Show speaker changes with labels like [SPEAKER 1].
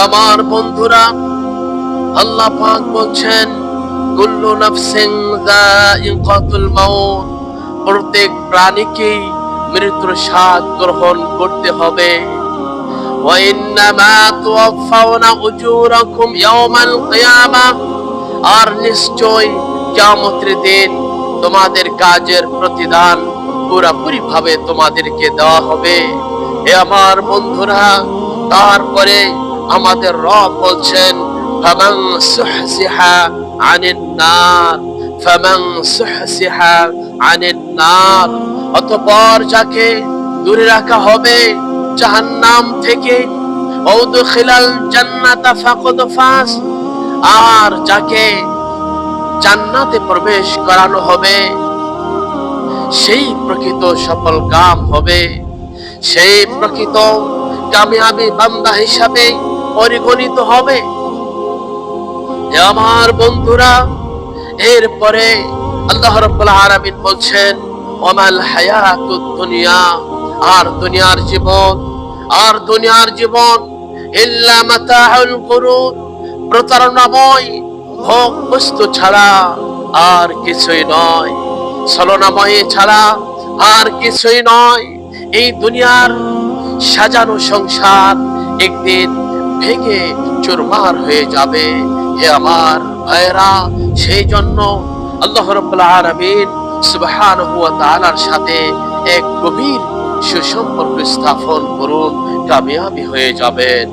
[SPEAKER 1] আমার বন্ধুরা, আল্লাহ পাক বলছেন কুল্লু নাফসিন যায়িকাতুল মাউত, প্রত্যেক প্রাণীকেই মৃত্যুর স্বাদ গ্রহণ করতে হবে। ওয়া ইন্নামা তুওয়াফাউনা উজুরাকুম ইয়াওমাল কিয়ামাহ, আর নিশ্চয় কিয়ামতের দিন তোমাদের কাজের প্রতিদান পুরোপুরি ভাবে তোমাদেরকে দেওয়া হবে। হে আমার বন্ধুরা, তারপরে আমাদের রব বলছেন ফামান সুহসিহা আনিন নার, ফামান সুহসিহা আনিন নার, অতঃপর যাকে দূরে রাখা হবে জাহান্নাম থেকে, ওয়াদখিলাল জান্নাতা ফাকাদ ফাজ, আর যাকে জান্নাতে প্রবেশ করানো হবে সেই প্রকৃত সফল কাম হবে, সেই প্রকৃত কামিয়াবি বান্দা হিসাবে পরিগণিত হবে। আমার বন্ধুরা, এরপরে আল্লাহ রাব্বুল আলামিন বলছেন ওয়ামাল হায়াতুদ দুনিয়া, আর দুনিয়ার জীবন ইল্লা মাতাউল গুরুর, প্রতারণাময় ভোগ বস্তু ছাড়া আর কিছুই নয়, ছলনাময় ছাড়া আর কিছুই নয়। এই দুনিয়ার সাজানো সংসার একদিন ভেঙে চুরমার হয়ে যাবে। হে আমার ভাইরা, সেই জন্য আল্লাহ রাব্বুল আলামিন সুবহানাহু ওয়া তাআলার সাথে এক গভীর সুসম্পর্ক স্থাপন করুন, কামিয়াবি হয়ে যাবেন।